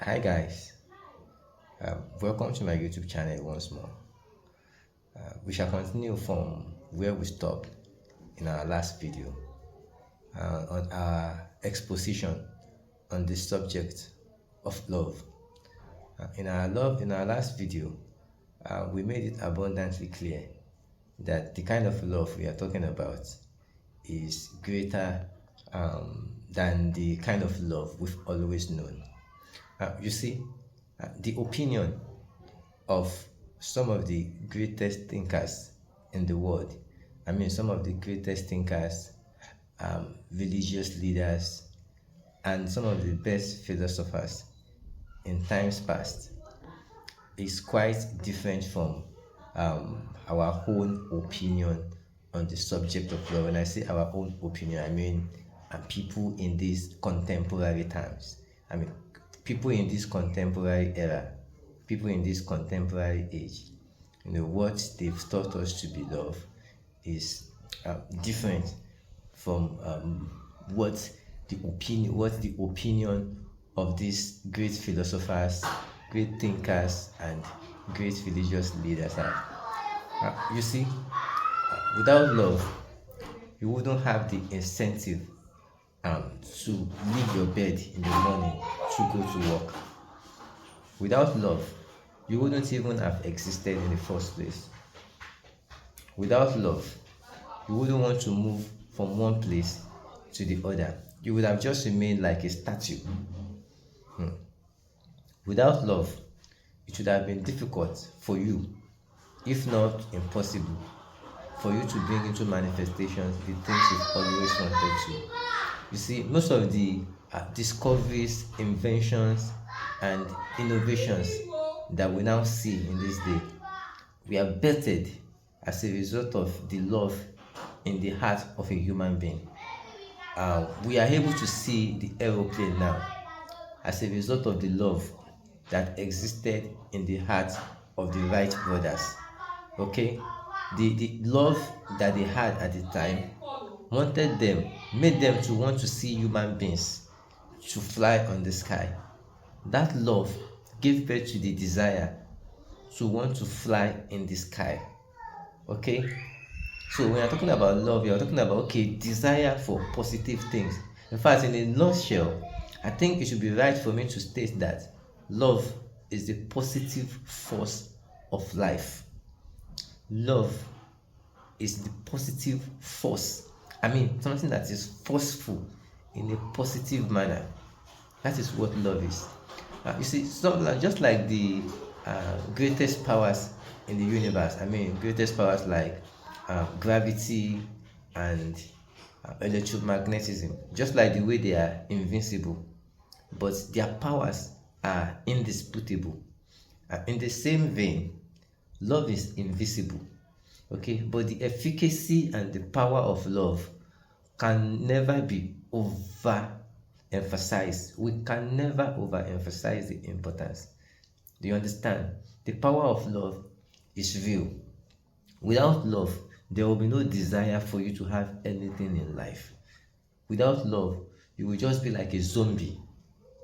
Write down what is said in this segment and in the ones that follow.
Hi guys, welcome to my YouTube channel once more. We shall continue from where we stopped in our last video on our exposition on the subject of love. In our last video, we made it abundantly clear that the kind of love we are talking about is greater than the kind of love we've always known. You see, the opinion of some of the greatest thinkers in the world, some of the greatest thinkers, religious leaders, and some of the best philosophers in times past is quite different from our own opinion on the subject of love. When I say our own opinion, I mean people in these contemporary times. People in this contemporary era, people in this contemporary age. What they've taught us to be love is different from what the opinion of these great philosophers, great thinkers, and great religious leaders are. You see, without love, you wouldn't have the incentive to leave your bed in the morning to go to work. Without love, you wouldn't even have existed in the first place. Without love, you wouldn't want to move from one place to the other. You would have just remained like a statue. Without love, it would have been difficult for you, if not impossible, for you to bring into manifestations the things you've always wanted to. You see, most of the discoveries, inventions, and innovations that we now see in this day, we are bettered as a result of the love in the heart of a human being. We are able to see the aeroplane now as a result of the love that existed in the heart of the Wright brothers. Okay, the love that they had at the time made them to want to see human beings to fly on the sky. That love gave birth to the desire to want to fly in the sky. Okay, so when you're talking about love, you're talking about desire for positive things. In fact, in a nutshell, I think it should be right for me to state that love is the positive force of life. Love is the positive force. Something that is forceful in a positive manner. That is what love is. You see, just like the greatest powers in the universe, greatest powers like gravity and electromagnetism, just like the way they are invincible, but their powers are indisputable. In the same vein, love is invisible, okay, but the efficacy and the power of love can never be overemphasized. We can never overemphasize the importance. Do you understand? The power of love is real. Without love, there will be no desire for you to have anything in life. Without love, you will just be like a zombie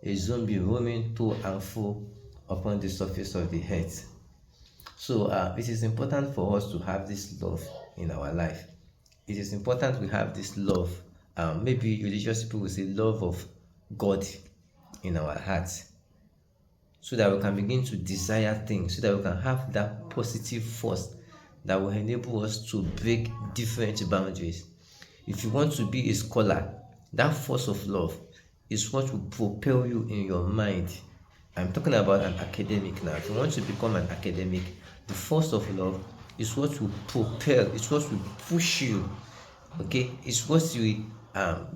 roaming to and fro upon the surface of the earth. So it is important for us to have this love in our life. It is important we have this love. Maybe religious people will say love of God in our hearts, so that we can begin to desire things, so that we can have that positive force that will enable us to break different boundaries. If you want to be a scholar, that force of love is what will propel you in your mind. I'm talking about an academic now. If you want to become an academic, the force of love is what will propel, it's what will push you. Okay, it's what will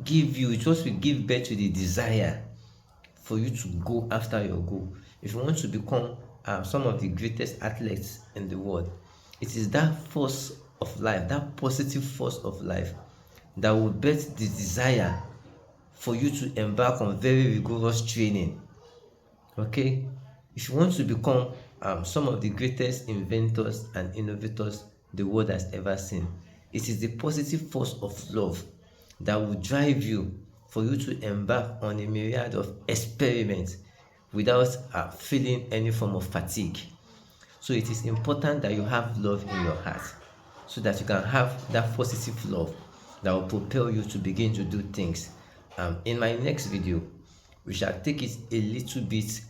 give you, it's what will give birth to the desire for you to go after your goal. If you want to become some of the greatest athletes in the world, it is that force of life, that positive force of life, that will birth the desire for you to embark on very rigorous training. Okay, if you want to become some of the greatest inventors and innovators the world has ever seen, it is the positive force of love that will drive you for you to embark on a myriad of experiments without feeling any form of fatigue. So it is important that you have love in your heart, so that you can have that positive love that will propel you to begin to do things. In my next video, we shall take it a little bit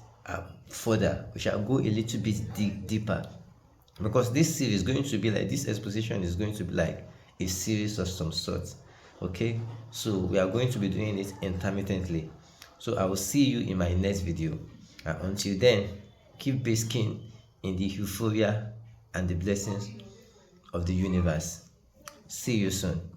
further. We shall go a little bit deeper, because this series is going to be like, this exposition is going to be like a series of some sort. Okay, so we are going to be doing it intermittently. So I will see you in my next video. Until then, keep basking in the euphoria and the blessings of the universe. See you soon.